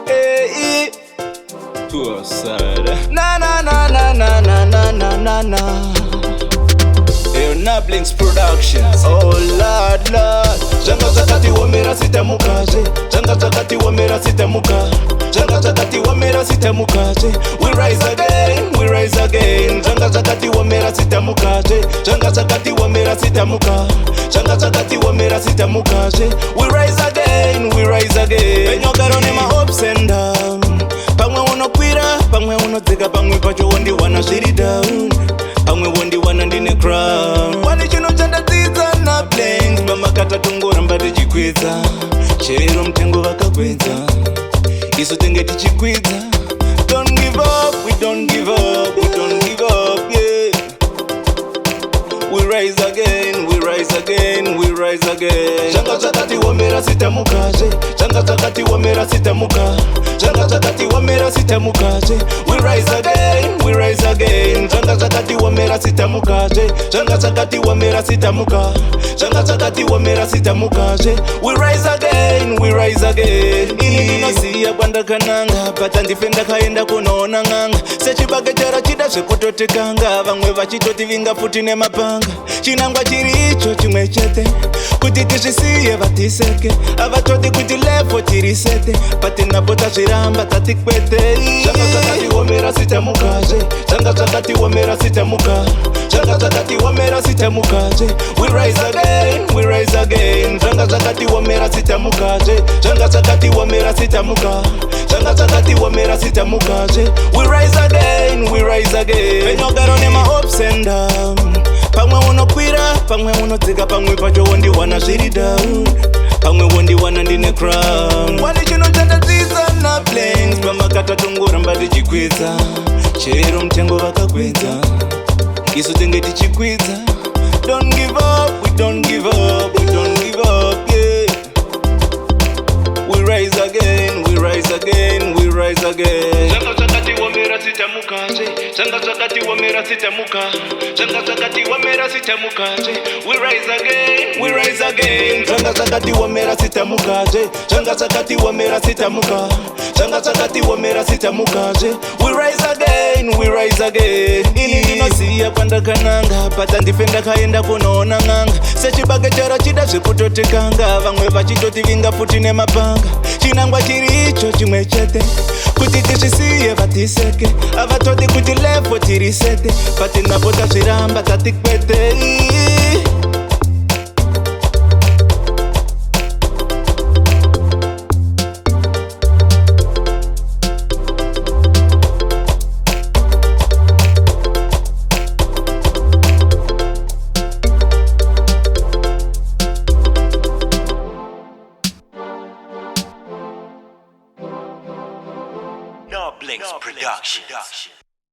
Hey, To our side. na na na na na na na na na na. Ayo Nablings Productions. Oh Lord, Lord. Janga zakati wamera sitamukaje. Janga zakati wamera sitamuka. Janga zakati wamera sitamukaje. We rise again, we rise again. Janga zakati wamera sitamukaje. Janga zakati wamera sitamuka. Janga zakati wamera sitamukaje. We rise again, we rise again. Penyogarone my ups and downs. Pamwe unokwira, pamwe unodzika, pamwe pacho wondiwana zviri down. Pamwe wondiwana ndine crown. Wani chino chandadzidza na blanks. Pamakata tongoramba tichikwidza. Chero mutengo vakakwidza. Isu tenge tichikwidza. Don't give up, we don't give up, we don't give up, yeah. We rise again, we rise again, we rise again. Janga zakati wamera sitamukaje. Janga zakati wamera sitamuka. Janga zakati wamera sitamukaje. We rise again, we rise again. Janga zakati wamera sitamukaje. Janga zakati wamera sitamuka. Janga zakati wamera sitamukaje. We rise again, we rise again. Ini ndinosiya kwandakananga, pata ndife ndakaenda kunoona ng'anga. Sechibagejera chida zvekutotekanga, vamwe vachitoti vinga futi nemapanga. Chinangwa chiri icho chimwe chete, kuti tizvisiye vatiseke. Avatodi kuti levo tirisete, patinapo tazviramba tati kwete. Janga zakati wamera sitamukaje. Janga zakati wamera sitamuka. Janga zakati wamera sitamukaje. We rise again, we rise again. Janga zakati wamera sitamukaje. Janga zakati wamera sitamuka. Janga zakati wamera sitamukaje. We rise again, we rise again. Penyogarone my ups and downs. Pamwe unokwira, pamwe unodzika, pamwe pacho wondiwana zviri down. Pamwe wondiwana ndine crown. Wani chino chandadzidza na blanks. Pamakata tongoramba tichikwidza. Chero mutengo vakakwidza. Isu tenge tichikwidza. Don't give up, we don't give up, we don't give up, yeah. We rise again, we rise again, we rise again. Janga zakati wamera sitamukaje. Janga zakati wamera sitamuka. Janga zakati wamera sitamukaje. We rise again, we rise again. Janga zakati wamera sitamukaje. Janga zakati wamera sitamuka. Janga zakati wamera sitamukaje. We rise again, we rise again. Ini ndinosiya kwandakananga, pata ndife ndakaenda kunoona ng'anga. Sechibagejera chida zvekutotekanga, vamwe vachitoti vinga futi nemapanga. Chinangwa chiri icho chimwe chete, kuti tizvisiye vatiseke. Avatodi kuti levo tirisete, patinapo tazviramba tati kwete. Nablings Production.